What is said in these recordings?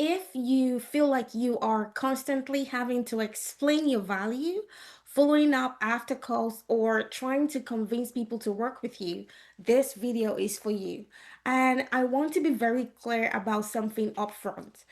If you feel like you are constantly having to explain your value, following up after calls, or trying to convince people to work with you, this video is for you. And I want to be very clear about something upfront.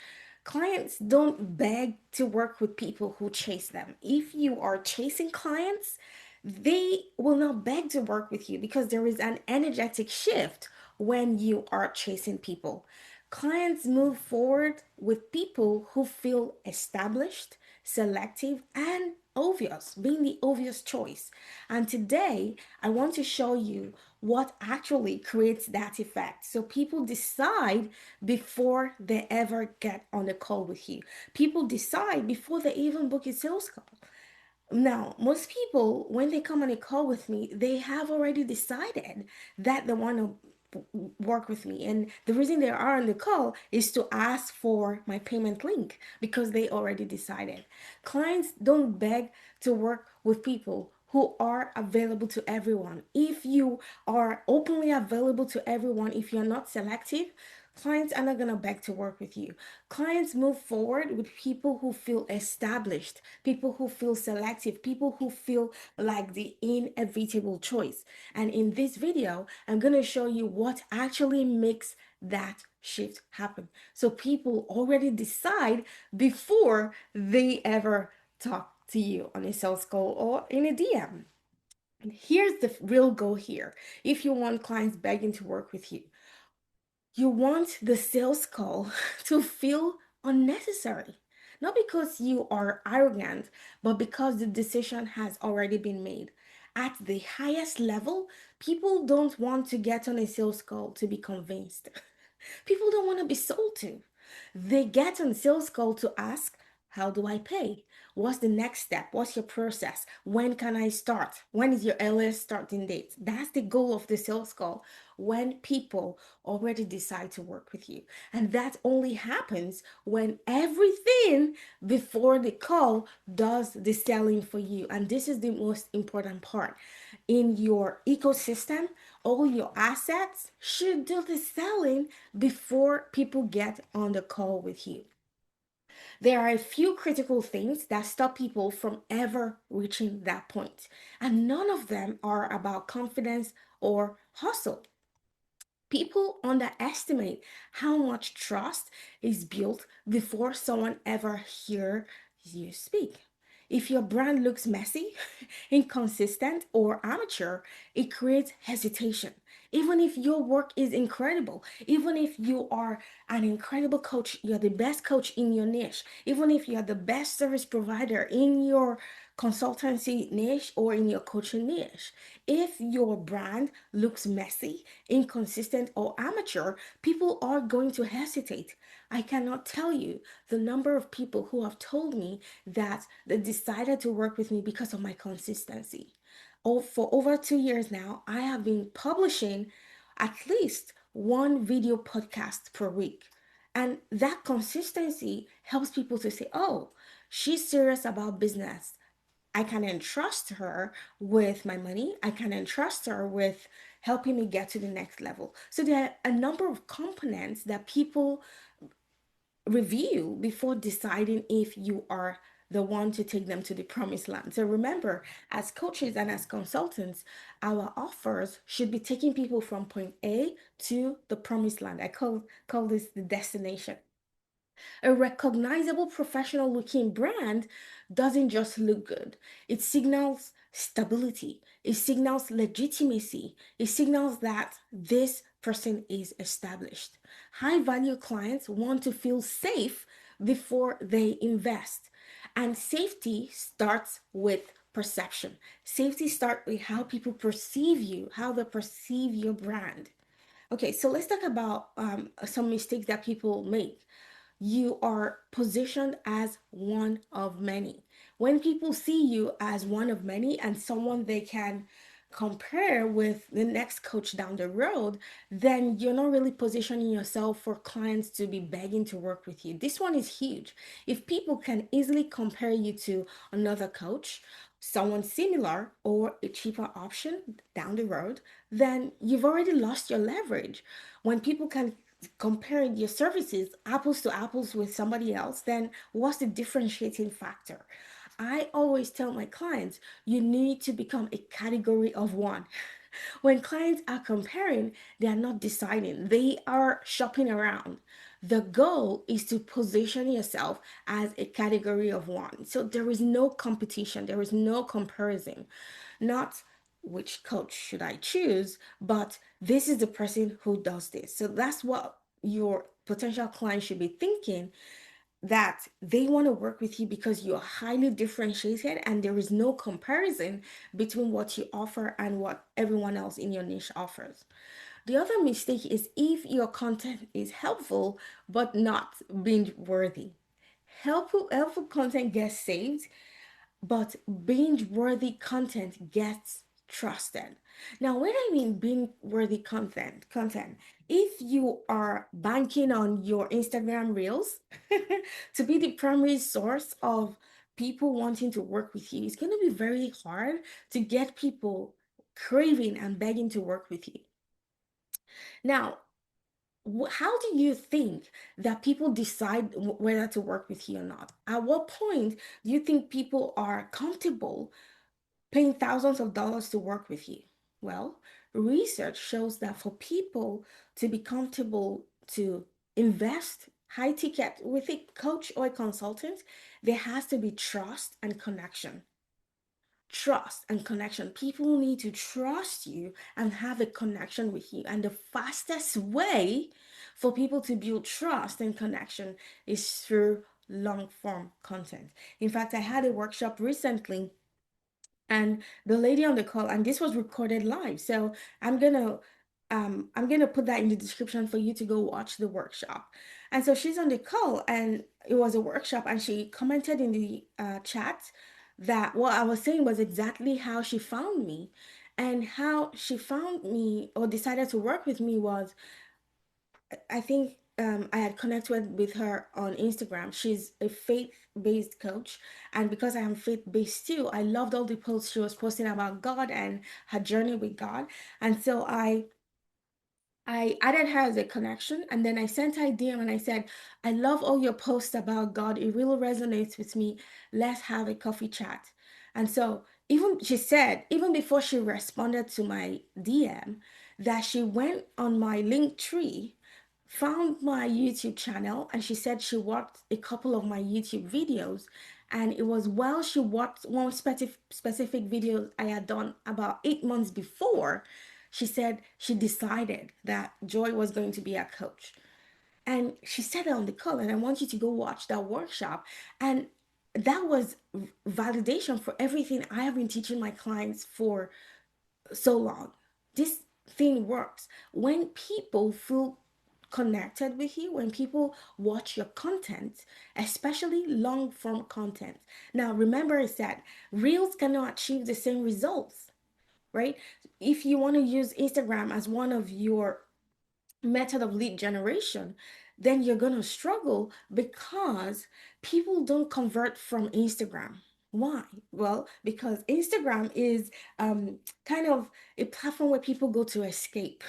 Clients don't beg to work with people who chase them. If you are chasing clients, they will not beg to work with you because there is an energetic shift when you are chasing people. Clients move forward with people who feel established, selective, and obvious, being the obvious choice. And today, I want to show you what actually creates that effect. So people decide before they ever get on a call with you. People decide before they even book a sales call. Now, most people, when they come on a call with me, they have already decided that they want to work with me. And the reason they are on the call is to ask for my payment link because they already decided. Clients don't beg to work with people who are available to everyone. If you are openly available to everyone, if you're not selective, clients are not going to beg to work with you. Clients move forward with people who feel established, people who feel selective, people who feel like the inevitable choice. And in this video, I'm going to show you what actually makes that shift happen. So people already decide before they ever talk to you on a sales call or in a DM. And here's the real goal here. If you want clients begging to work with you, you want the sales call to feel unnecessary. Not because you are arrogant, but because the decision has already been made. At the highest level, people don't want to get on a sales call to be convinced. People don't want to be sold to. They get on sales call to ask, how do I pay? What's the next step? What's your process? When can I start? When is your earliest starting date? That's the goal of the sales call when people already decide to work with you. And that only happens when everything before the call does the selling for you. And this is the most important part. In your ecosystem, all your assets should do the selling before people get on the call with you. There are a few critical things that stop people from ever reaching that point, and none of them are about confidence or hustle. People underestimate how much trust is built before someone ever hears you speak. If your brand looks messy, inconsistent, or amateur, it creates hesitation. Even if your work is incredible, even if you are an incredible coach, you're the best coach in your niche, even if you're the best service provider in your consultancy niche or in your coaching niche, if your brand looks messy, inconsistent, or amateur, people are going to hesitate. I cannot tell you the number of people who have told me that they decided to work with me because of my consistency. Oh, for over 2 years now, I have been publishing at least one video podcast per week. And that consistency helps people to say, oh, she's serious about business. I can entrust her with my money. I can entrust her with helping me get to the next level. So there are a number of components that people review before deciding if you are the one to take them to the promised land. So remember, as coaches and as consultants, our offers should be taking people from point A to the promised land. I call this the destination. A recognizable professional looking brand doesn't just look good, it signals stability, it signals legitimacy, it signals that this person is established. High value clients want to feel safe before they invest. And safety starts with perception. Safety starts with how people perceive you, how they perceive your brand. Okay, so let's talk about some mistakes that people make. You are positioned as one of many. When people see you as one of many and someone they can compare with the next coach down the road, then you're not really positioning yourself for clients to be begging to work with you. This one is huge. If people can easily compare you to another coach, someone similar, or a cheaper option down the road, then you've already lost your leverage. When people can comparing your services apples to apples with somebody else, then what's the differentiating factor? I always tell my clients, you need to become a category of one. When clients are comparing, they are not deciding, they are shopping around. The goal is to position yourself as a category of one. So there is no competition, there is no comparison. Not which coach should I choose, but this is the person who does this. So that's what your potential client should be thinking, that they want to work with you because you're highly differentiated and there is no comparison between what you offer and what everyone else in your niche offers. The other mistake is if your content is helpful but not binge worthy. Helpful content gets saved, but binge-worthy content gets trusted. Now, when I mean binge-worthy content, if you are banking on your Instagram reels to be the primary source of people wanting to work with you, it's going to be very hard to get people craving and begging to work with you. Now, how do you think that people decide whether to work with you or not? At what point do you think people are comfortable paying thousands of dollars to work with you? Well, research shows that for people to be comfortable to invest high ticket with a coach or a consultant, there has to be trust and connection. Trust and connection. People need to trust you and have a connection with you. And the fastest way for people to build trust and connection is through long form content. In fact, I had a workshop recently, and the lady on the call, and this was recorded live, so I'm gonna put that in the description for you to go watch the workshop. And so she's on the call, and it was a workshop, and she commented in the chat that what I was saying was exactly how she found me. And how she found me or decided to work with me was, I think I had connected with her on Instagram. She's a faith-based coach, and because I am faith-based too, I loved all the posts she was posting about God and her journey with God. And so I added her as a connection, and then I sent her a DM and I said, I love all your posts about God. It really resonates with me. Let's have a coffee chat. And so even she said, even before she responded to my DM, that she went on my link tree, found my YouTube channel, and she said she watched a couple of my YouTube videos. And it was while she watched one specific video I had done about 8 months before, she said she decided that Joy was going to be a coach. And she said it on the call, and I want you to go watch that workshop. And that was validation for everything I have been teaching my clients for so long. This thing works. When people feel connected with you, when people watch your content, especially long form content. Now, remember, I said reels cannot achieve the same results, right? If you want to use Instagram as one of your method of lead generation, then you're going to struggle because people don't convert from Instagram. Why? Well, because Instagram is kind of a platform where people go to escape.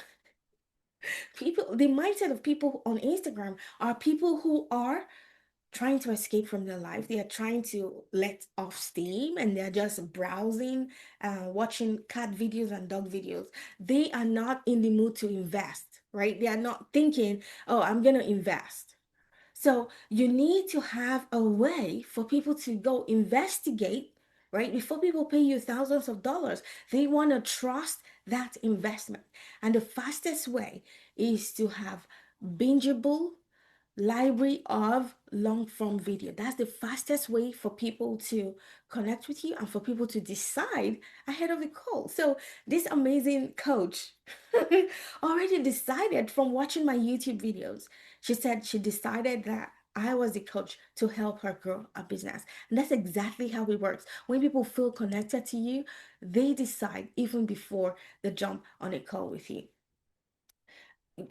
People, the mindset of people on Instagram are people who are trying to escape from their life. They are trying to let off steam, and they're just browsing, watching cat videos and dog videos. They are not in the mood to invest, right? They are not thinking, oh, I'm going to invest. So you need to have a way for people to go investigate, right? Before people pay you thousands of dollars, they want to trust that investment. And the fastest way is to have bingeable library of long form video. That's the fastest way for people to connect with you and for people to decide ahead of the call. So this amazing coach already decided from watching my YouTube videos. She said she decided that I was the coach to help her grow a business. And that's exactly how it works. When people feel connected to you, they decide even before they jump on a call with you.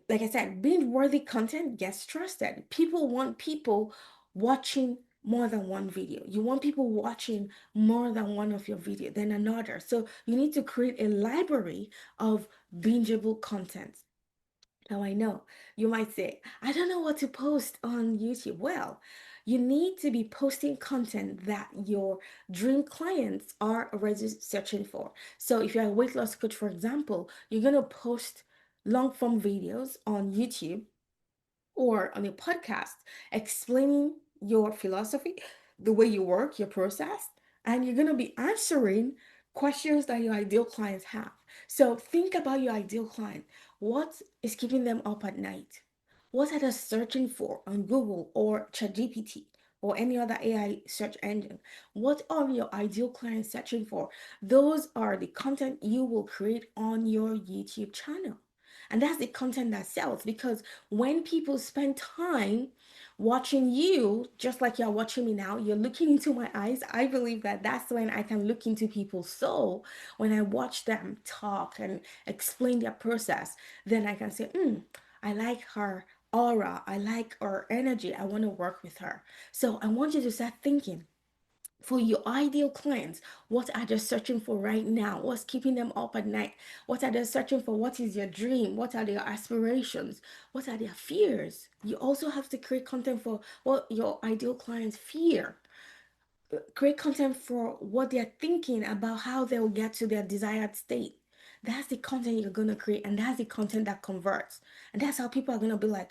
Like I said, being worthy content gets trusted. People want people watching more than one video. You want people watching more than one of your video than another. So you need to create a library of bingeable content. Now I know you might say, I don't know what to post on YouTube. Well, you need to be posting content that your dream clients are already searching for. So if you're a weight loss coach, for example, you're going to post long form videos on YouTube or on a podcast explaining your philosophy, the way you work, your process, and you're going to be answering questions that your ideal clients have. So think about your ideal client. What is keeping them up at night? What are they searching for on Google or ChatGPT or any other AI search engine? What are your ideal clients searching for? Those are the content you will create on your YouTube channel. And that's the content that sells because when people spend time watching you, just like you're watching me now, you're looking into my eyes. I believe that that's when I can look into people's soul. When I watch them talk and explain their process, then I can say, I like her aura. I like her energy. I want to work with her. So I want you to start thinking for your ideal clients, what are they searching for right now? What's keeping them up at night? What are they searching for? What is your dream? What are their aspirations? What are their fears? You also have to create content for what your ideal clients fear. Create content for what they're thinking about how they'll get to their desired state. That's the content you're going to create, and that's the content that converts. And that's how people are going to be like,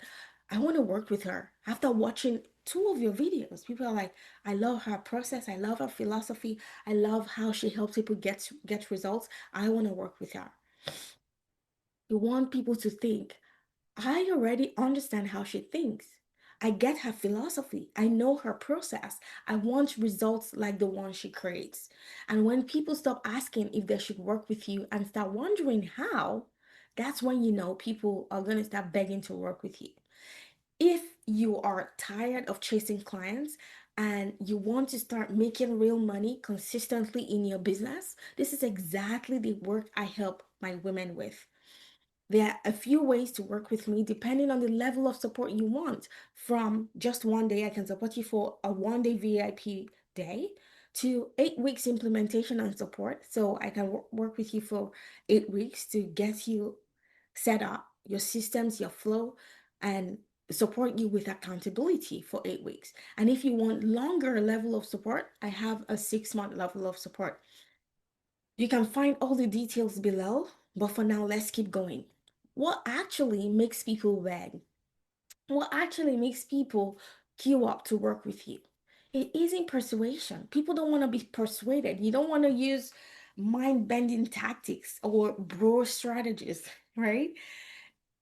I want to work with her. After watching two of your videos, people are like, I love her process. I love her philosophy. I love how she helps people get results. I want to work with her. You want people to think, I already understand how she thinks. I get her philosophy. I know her process. I want results like the one she creates. And when people stop asking if they should work with you and start wondering how, that's when you know people are going to start begging to work with you. If you are tired of chasing clients and you want to start making real money consistently in your business, this is exactly the work I help my women with. There are a few ways to work with me depending on the level of support you want. From just one day, I can support you for a 1 day VIP day to 8 weeks implementation and support. So I can work with you for 8 weeks to get you set up, your systems, your flow, and support you with accountability for 8 weeks. And if you want longer level of support, I have a 6 month level of support. You can find all the details below, but for now, let's keep going. What actually makes people beg? What actually makes people queue up to work with you? It isn't persuasion. People don't want to be persuaded. You don't want to use mind bending tactics or bro strategies, right?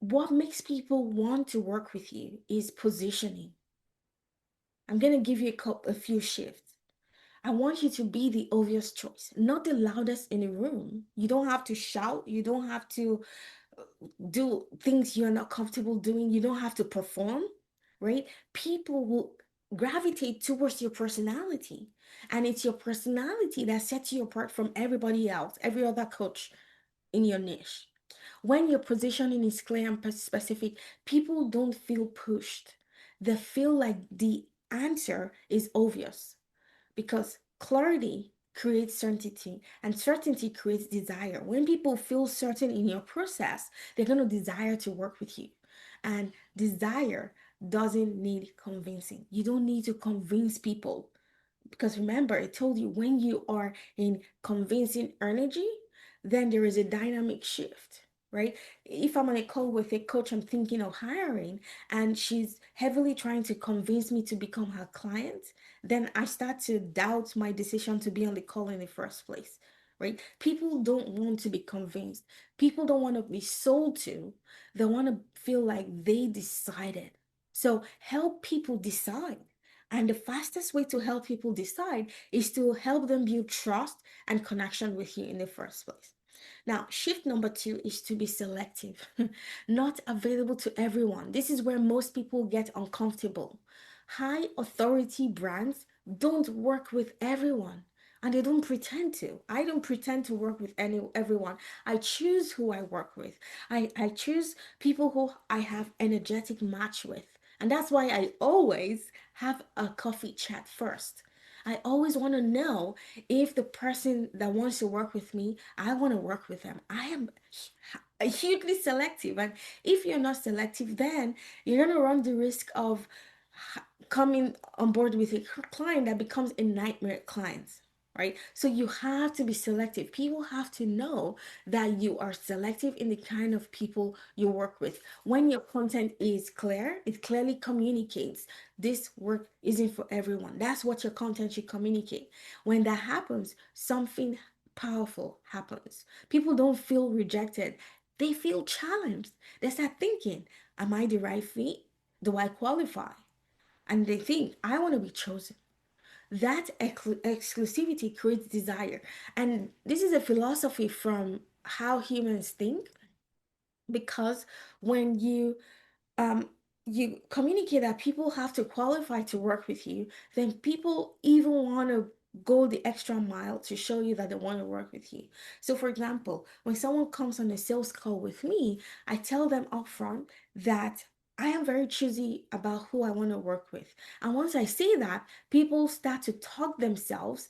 What makes people want to work with you is positioning. I'm going to give you a few shifts. I want you to be the obvious choice, not the loudest in the room. You don't have to shout. You don't have to do things you're not comfortable doing. You don't have to perform, right? People will gravitate towards your personality. And it's your personality that sets you apart from everybody else, every other coach in your niche. When your positioning is clear and specific, people don't feel pushed. They feel like the answer is obvious because clarity creates certainty and certainty creates desire. When people feel certain in your process, they're going to desire to work with you. And desire doesn't need convincing. You don't need to convince people because remember, I told you when you are in convincing energy, then there is a dynamic shift, right? If I'm on a call with a coach I'm thinking of hiring and she's heavily trying to convince me to become her client, then I start to doubt my decision to be on the call in the first place, right? People don't want to be convinced. People don't want to be sold to. They want to feel like they decided. So help people decide. And the fastest way to help people decide is to help them build trust and connection with you in the first place. Now, shift number two is to be selective, not available to everyone. This is where most people get uncomfortable. High authority brands don't work with everyone. And they don't pretend to. I don't pretend to work with everyone. I choose who I work with. I choose people who I have energetic match with. And that's why I always have a coffee chat first. I always want to know if the person that wants to work with me, I want to work with them. I am hugely selective. And if you're not selective, then you're going to run the risk of coming on board with a client that becomes a nightmare client, right? So you have to be selective. People have to know that you are selective in the kind of people you work with. When your content is clear, it clearly communicates this work isn't for everyone. That's what your content should communicate. When that happens, something powerful happens. People don't feel rejected, they feel challenged. They start thinking, am I the right fit? Do I qualify? And they think, I want to be chosen. That exclusivity creates desire. And this is a philosophy from how humans think, because when um, you communicate that people have to qualify to work with you, then people even want to go the extra mile to show you that they want to work with you. So, for example, when someone comes on a sales call with me, I tell them upfront that I am very choosy about who I want to work with. And once I say that, people start to talk themselves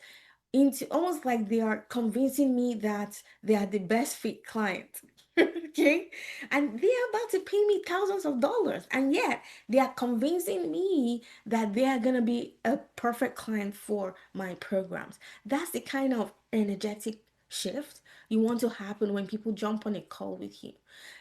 into almost like they are convincing me that they are the best fit client. Okay, and they are about to pay me thousands of dollars, and yet they are convincing me that they are going to be a perfect client for my programs. That's the kind of energetic shift you want to happen when people jump on a call with you.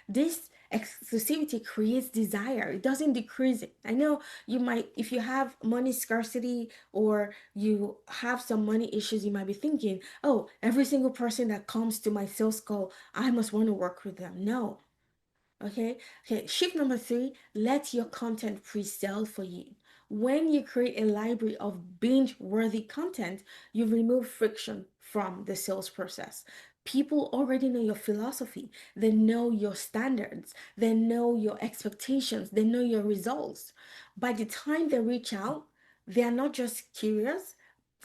This exclusivity creates desire, it doesn't decrease it. I know you might, if you have money scarcity or you have some money issues, you might be thinking, oh, every single person that comes to my sales call, I must want to work with them. No. Okay. Okay. Shift number three, let your content pre-sell for you. When you create a library of binge-worthy content, you remove friction from the sales process. People already know your philosophy. They know your standards. They know your expectations. They know your results. By the time they reach out, they are not just curious,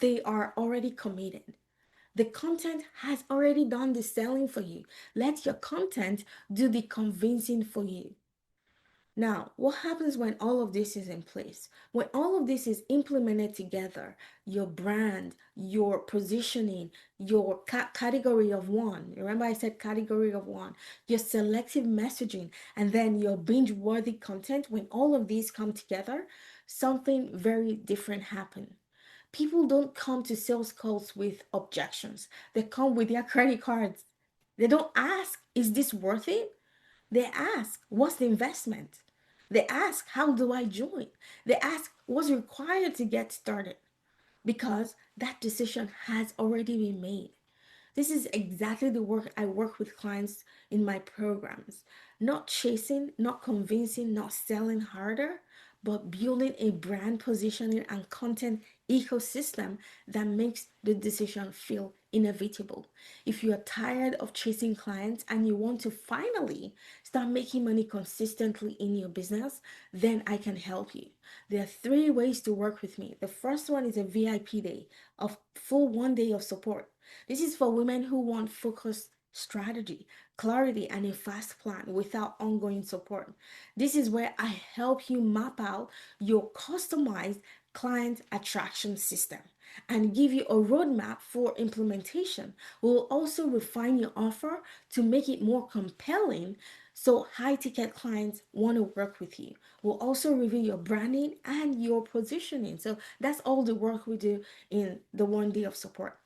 they are already committed. The content has already done the selling for you. Let your content do the convincing for you. Now, what happens when all of this is in place? When all of this is implemented together, your brand, your positioning, your category of one. Remember, I said category of one, your selective messaging, and then your binge worthy content. When all of these come together, something very different happens. People don't come to sales calls with objections, they come with their credit cards. They don't ask, is this worth it? They ask, what's the investment? They ask, how do I join? They ask, what's required to get started? Because that decision has already been made. This is exactly the work I work with clients in my programs. Not chasing, not convincing, not selling harder, but building a brand positioning and content ecosystem that makes the decision feel inevitable. If you are tired of chasing clients and you want to finally start making money consistently in your business, then I can help you. There are three ways to work with me. The first one is a VIP day of full 1 day of support. This is for women who want focused strategy, clarity, and a fast plan without ongoing support. This is where I help you map out your customized client attraction system and give you a roadmap for implementation. We'll also refine your offer to make it more compelling so high ticket clients want to work with you. We'll also review your branding and your positioning. So that's all the work we do in the 1 day of support.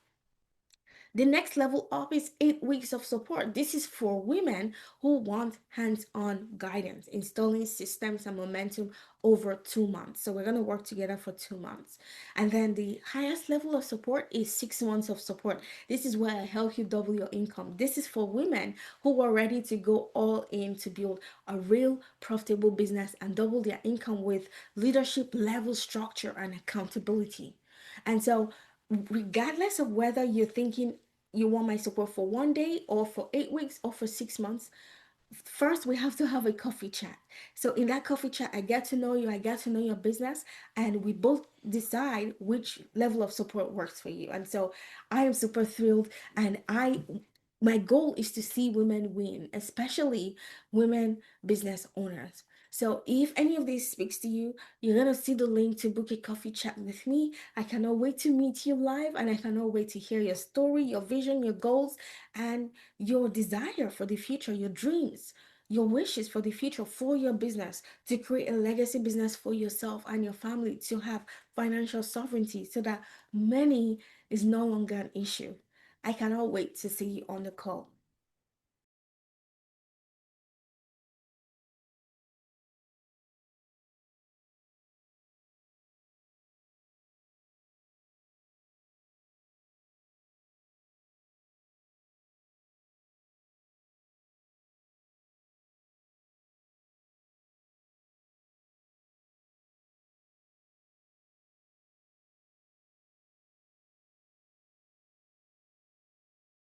The next level up is 8 weeks of support. This is for women who want hands on guidance, installing systems and momentum over 2 months. So we're going to work together for 2 months. And then the highest level of support is 6 months of support. This is where I help you double your income. This is for women who are ready to go all in to build a real profitable business and double their income with leadership level structure and accountability. And so, regardless of whether you're thinking you want my support for 1 day or for 8 weeks or for 6 months, first we have to have a coffee chat. So in that coffee chat, I get to know you, I get to know your business, and we both decide which level of support works for you. And so I am super thrilled, and I my goal is to see women win, especially women business owners. So if any of this speaks to you, you're gonna see the link to book a coffee chat with me. I cannot wait to meet you live, and I cannot wait to hear your story, your vision, your goals, and your desire for the future, your dreams, your wishes for the future, for your business, to create a legacy business for yourself and your family, to have financial sovereignty so that money is no longer an issue. I cannot wait to see you on the call.